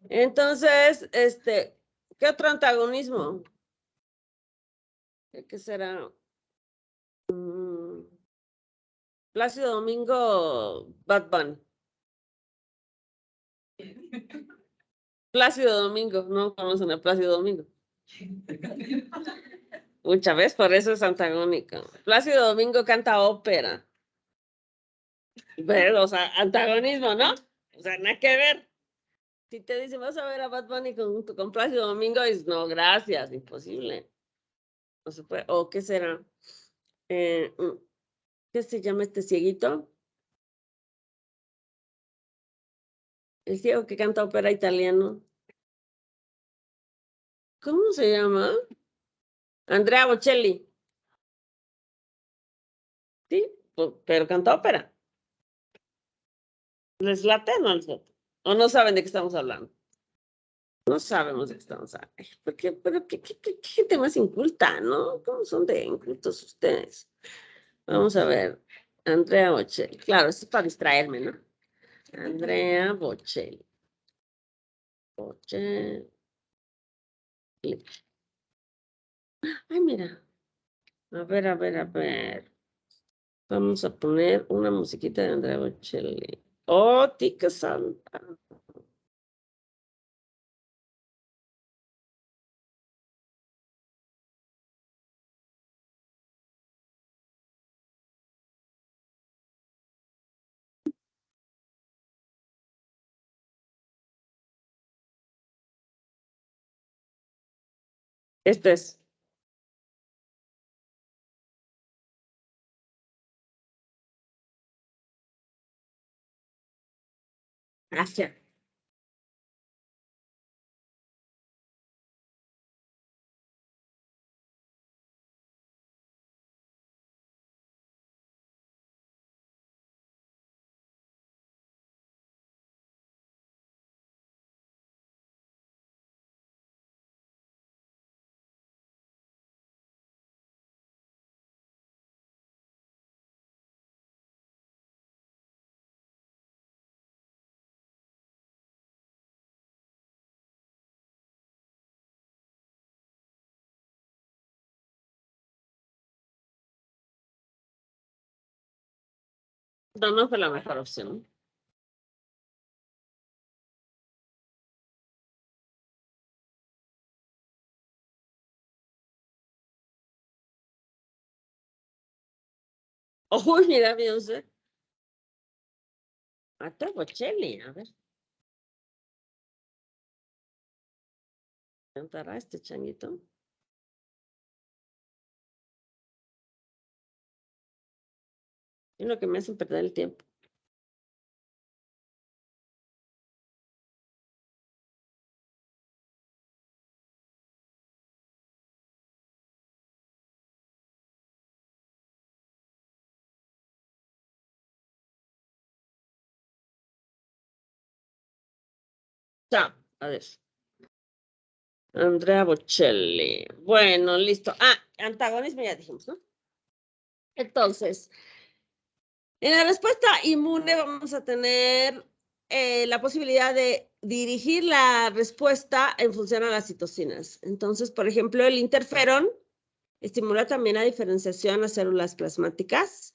Entonces, ¿qué otro antagonismo? ¿Qué será? Plácido Domingo, Bad Bunny. Plácido Domingo, no conocen a Plácido Domingo. Muchas veces, por eso es antagónico. Plácido Domingo canta ópera. Pero, o sea, antagonismo, ¿no? O sea, nada que ver. Si te dicen, vas a ver a Bad Bunny con Plácido Domingo, dices, no, gracias, imposible. No se puede. ¿O qué será? ¿Qué se llama este cieguito? El ciego que canta ópera italiano. ¿Cómo se llama? Andrea Bocelli. Sí, pero canta ópera. ¿Les late o no les late? ¿O no saben de qué estamos hablando? No sabemos de qué estamos hablando. Pero qué gente más inculta, ¿no? ¿Cómo son de incultos ustedes? Vamos a ver. Andrea Bocelli. Claro, esto es para distraerme, ¿no? Andrea Bocelli. Bocelli. Ay, mira. A ver, a ver, a ver. Vamos a poner una musiquita de Andrea Bocelli. Oh, tica santa. Esto es. Hacia. No, no fue la mejor opción. Uy, mira, Beyoncé. Matteo Bocelli, a ver. ¿Cantará este changuito? Es lo que me hace perder el tiempo. Chao. Adiós. Andrea Bocelli. Bueno, listo. Ah, antagonismo ya dijimos, ¿no? Entonces, en la respuesta inmune vamos a tener la posibilidad de dirigir la respuesta en función a las citocinas. Entonces, por ejemplo, el interferón estimula también la diferenciación a células plasmáticas.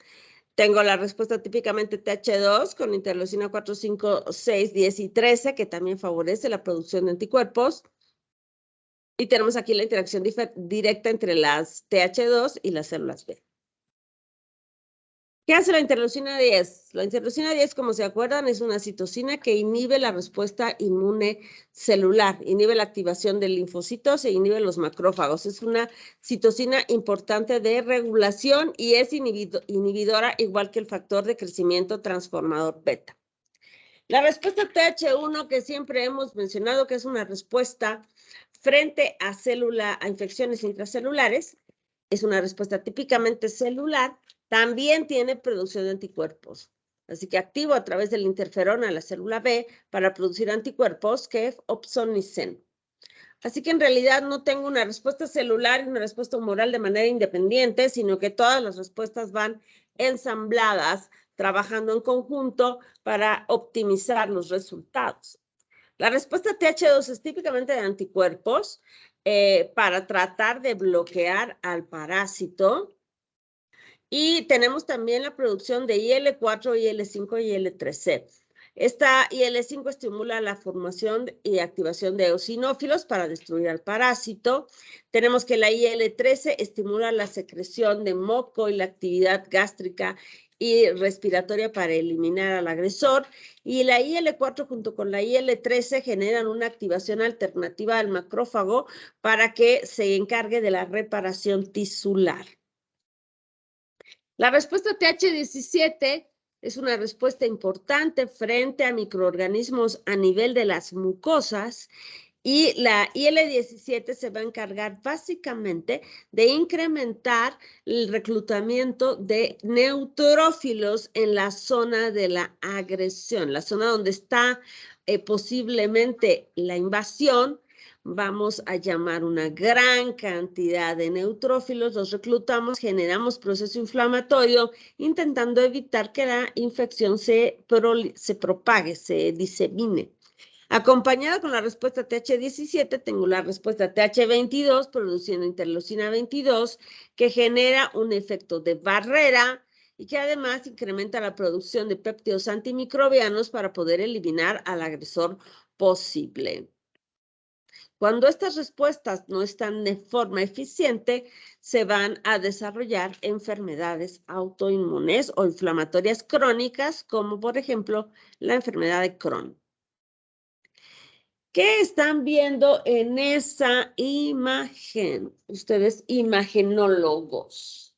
Tengo la respuesta típicamente TH2 con interleucina 4, 5, 6, 10 y 13, que también favorece la producción de anticuerpos. Y tenemos aquí la interacción directa entre las TH2 y las células B. ¿Qué hace la interleucina 10? La interleucina 10, como se acuerdan, es una citocina que inhibe la respuesta inmune celular, inhibe la activación de linfocitos e inhibe los macrófagos. Es una citocina importante de regulación y es inhibidora igual que el factor de crecimiento transformador beta. La respuesta TH1 que siempre hemos mencionado que es una respuesta frente a infecciones intracelulares, es una respuesta típicamente celular, también tiene producción de anticuerpos. Así que activo a través del interferón a la célula B para producir anticuerpos que opsonizan. Así que en realidad no tengo una respuesta celular y una respuesta humoral de manera independiente, sino que todas las respuestas van ensambladas, trabajando en conjunto para optimizar los resultados. La respuesta TH2 es típicamente de anticuerpos para tratar de bloquear al parásito. Y tenemos también la producción de IL-4, IL-5 y IL-3C. Esta IL-5 estimula la formación y activación de eosinófilos para destruir al parásito. Tenemos que la IL-13 estimula la secreción de moco y la actividad gástrica y respiratoria para eliminar al agresor. Y la IL-4 junto con la IL-13 generan una activación alternativa al macrófago para que se encargue de la reparación tisular. La respuesta TH17 es una respuesta importante frente a microorganismos a nivel de las mucosas y la IL-17 se va a encargar básicamente de incrementar el reclutamiento de neutrófilos en la zona de la agresión, la zona donde está posiblemente la invasión. Vamos a llamar una gran cantidad de neutrófilos, los reclutamos, generamos proceso inflamatorio, intentando evitar que la infección se propague, se disemine. Acompañada con la respuesta TH17, tengo la respuesta TH22, produciendo interleucina 22, que genera un efecto de barrera y que además incrementa la producción de péptidos antimicrobianos para poder eliminar al agresor posible. Cuando estas respuestas no están de forma eficiente, se van a desarrollar enfermedades autoinmunes o inflamatorias crónicas, como por ejemplo la enfermedad de Crohn. ¿Qué están viendo en esa imagen? Ustedes imagenólogos.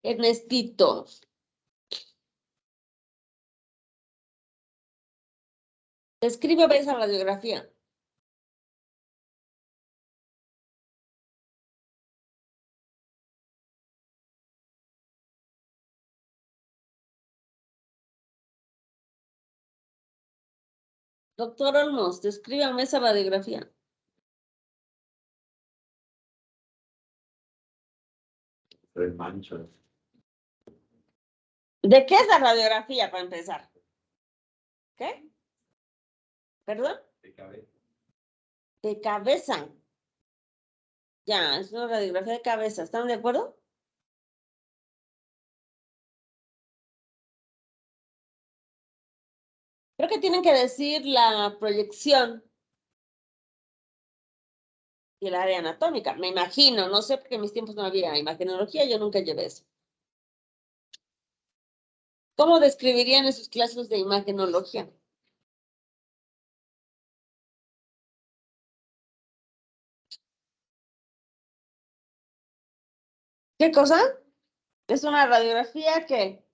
Ernestito. Descríbeme esa radiografía. Doctor Olmos, descríbame esa radiografía. Manchas. ¿De qué es la radiografía para empezar? ¿Qué? ¿Perdón? De cabeza. De cabeza. Ya, es una radiografía de cabeza. ¿Están de acuerdo? Creo que tienen que decir la proyección y el área anatómica. Me imagino, no sé porque en mis tiempos no había imagenología, yo nunca llevé eso. ¿Cómo describirían en sus clases de imagenología? ¿Qué cosa? Es una radiografía que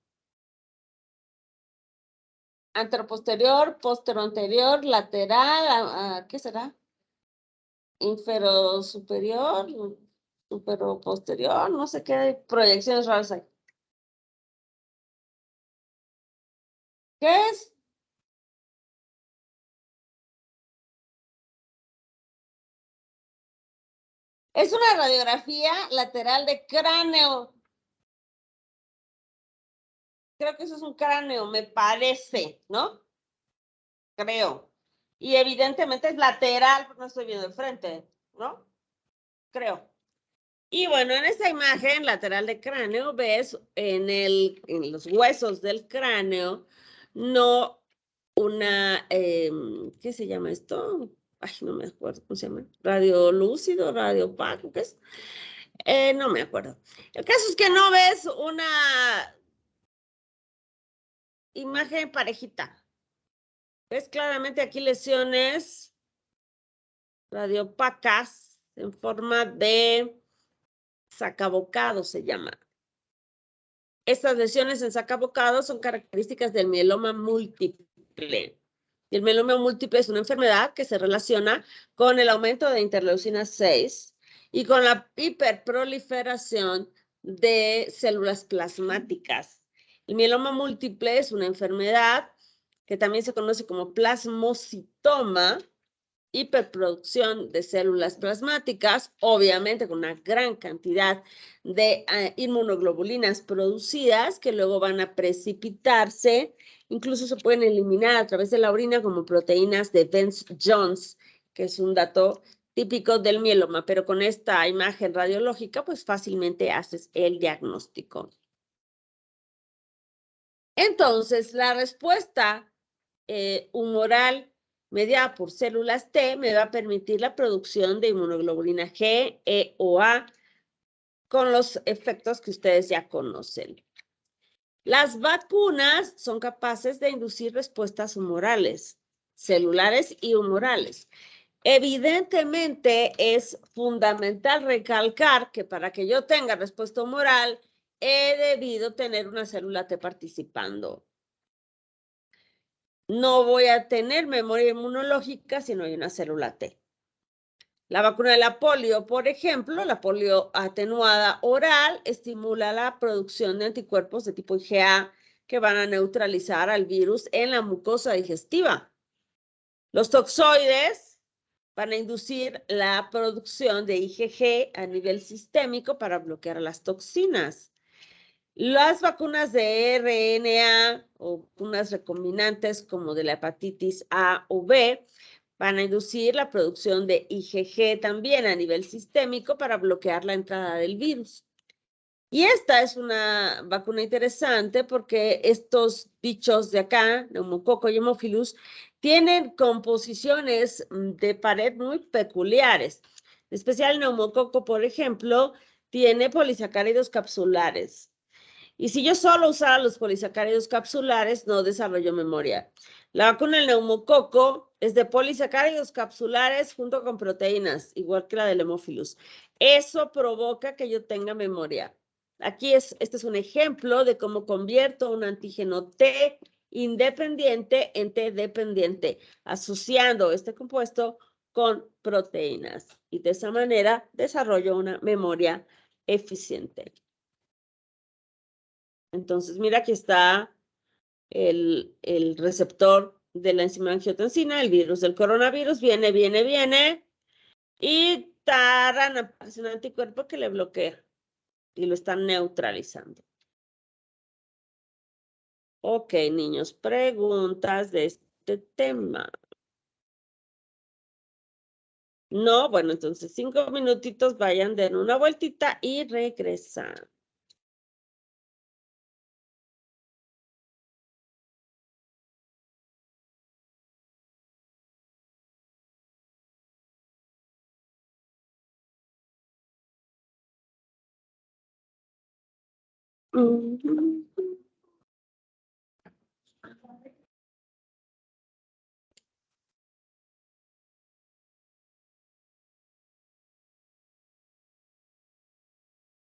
anteroposterior, posteroanterior, lateral, ¿qué será? Inferosuperior, superoposterior, no sé qué proyecciones raras hay. ¿Qué es? Es una radiografía lateral de cráneo. Creo que eso es un cráneo, me parece, ¿no? Creo. Y evidentemente es lateral, porque no estoy viendo el frente, ¿no? Creo. Y bueno, en esta imagen lateral de cráneo ves en los huesos del cráneo, no una, ¿qué se llama esto? Ay, no me acuerdo cómo se llama. Radiolúcido, radiopaco, ¿qué es? No me acuerdo. El caso es que no ves una imagen parejita. Ves claramente aquí lesiones radiopacas en forma de sacabocado, se llama. Estas lesiones en sacabocado son características del mieloma múltiple. El mieloma múltiple es una enfermedad que se relaciona con el aumento de interleucina 6 y con la hiperproliferación de células plasmáticas. El mieloma múltiple es una enfermedad que también se conoce como plasmocitoma, hiperproducción de células plasmáticas, obviamente con una gran cantidad de inmunoglobulinas producidas que luego van a precipitarse, incluso se pueden eliminar a través de la orina como proteínas de Bence-Jones, que es un dato típico del mieloma, pero con esta imagen radiológica pues fácilmente haces el diagnóstico. Entonces, la respuesta humoral mediada por células T me va a permitir la producción de inmunoglobulina G, E o A con los efectos que ustedes ya conocen. Las vacunas son capaces de inducir respuestas humorales, celulares y humorales. Evidentemente es fundamental recalcar que para que yo tenga respuesta humoral he debido tener una célula T participando. No voy a tener memoria inmunológica si no hay una célula T. La vacuna de la polio, por ejemplo, la polio atenuada oral, estimula la producción de anticuerpos de tipo IgA que van a neutralizar al virus en la mucosa digestiva. Los toxoides van a inducir la producción de IgG a nivel sistémico para bloquear las toxinas. Las vacunas de RNA o vacunas recombinantes como de la hepatitis A o B van a inducir la producción de IgG también a nivel sistémico para bloquear la entrada del virus. Y esta es una vacuna interesante porque estos bichos de acá, neumococo y hemophilus, tienen composiciones de pared muy peculiares. En especial el neumococo, por ejemplo, tiene polisacáridos capsulares. Y si yo solo usara los polisacáridos capsulares, no desarrollo memoria. La vacuna del neumococo es de polisacáridos capsulares junto con proteínas, igual que la del hemófilus. Eso provoca que yo tenga memoria. Aquí este es un ejemplo de cómo convierto un antígeno T independiente en T dependiente, asociando este compuesto con proteínas. Y de esa manera desarrollo una memoria eficiente. Entonces, mira, aquí está el receptor de la enzima angiotensina, el virus del coronavirus, viene, y taran, aparece un anticuerpo que le bloquea y lo están neutralizando. Ok, niños, preguntas de este tema. No, bueno, entonces 5 minutitos, vayan, den una vueltita y regresan.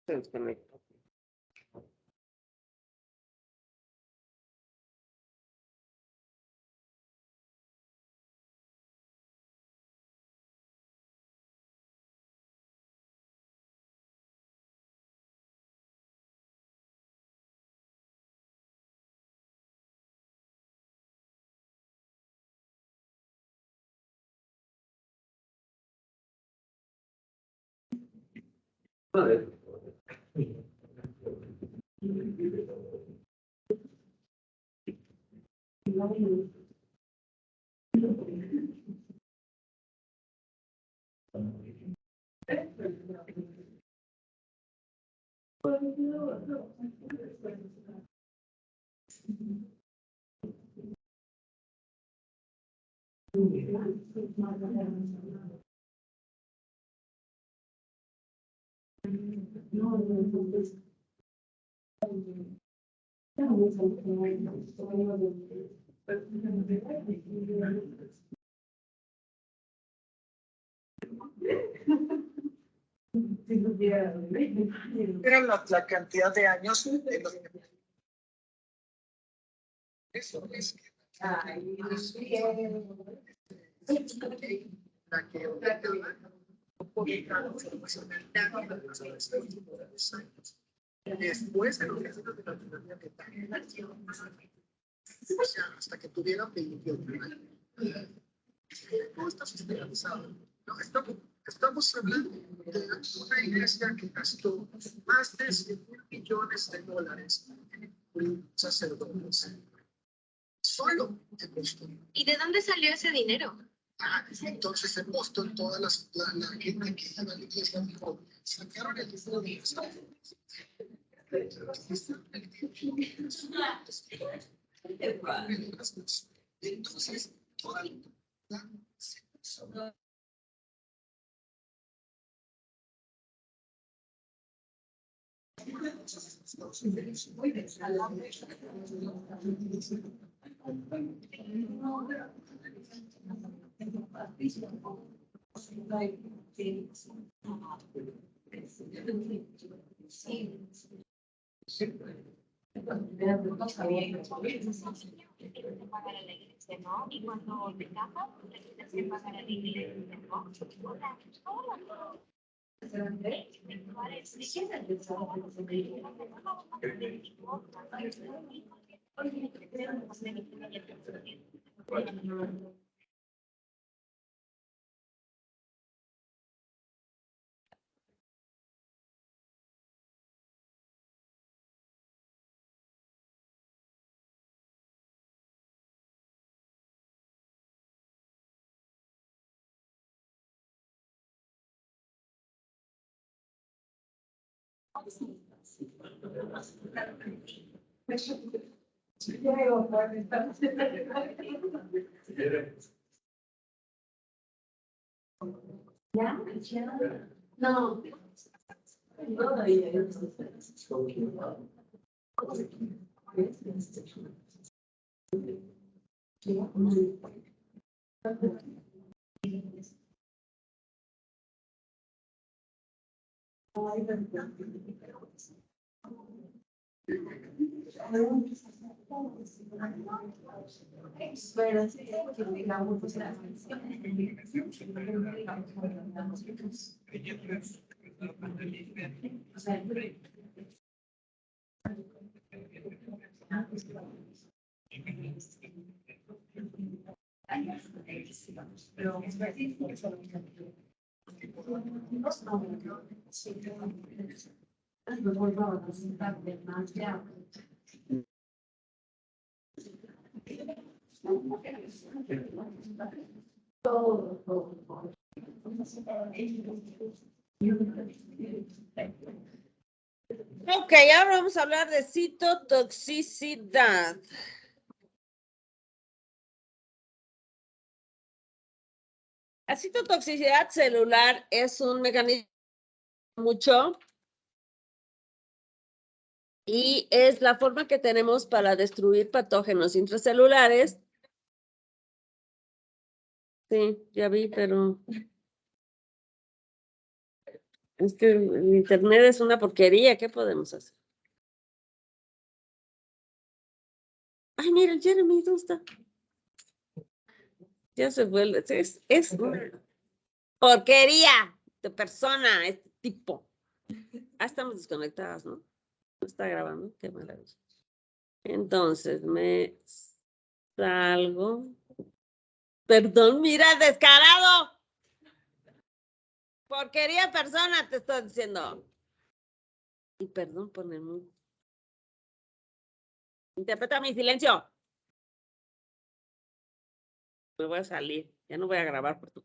Se desconectó. Era la cantidad de años de los que... Eso es que... La que después de los ejercicios de la teoría de o sea, hasta que tuvieran 28 años. Todo está sistematizado. No, estamos hablando de una iglesia que gastó más de 100 millones de dólares en sacerdotes. Solo en Boston. ¿Y de dónde salió ese dinero? Entonces en Boston toda la gente que iba a la iglesia dijo, sacaron el dinero de los entonces toda la ¿no? Y cuando te casas, te tienes que pagar a la iglesia, ¿no? No. Ok, ahora vamos a hablar de citotoxicidad. La citotoxicidad celular es un mecanismo mucho y es la forma que tenemos para destruir patógenos intracelulares. Sí, ya vi, pero es que el internet es una porquería. ¿Qué podemos hacer? Ay, mira, el Jeremy, ¿dónde está? Ya se vuelve. Es una porquería de persona, este tipo. Ah, estamos desconectadas, ¿no? No está grabando. Qué maravilla. Entonces, me salgo. Perdón, mira, descarado. Porquería persona, te estoy diciendo. Y perdón por el mundo. Interpreta mi silencio. Me voy a salir. Ya no voy a grabar por tu.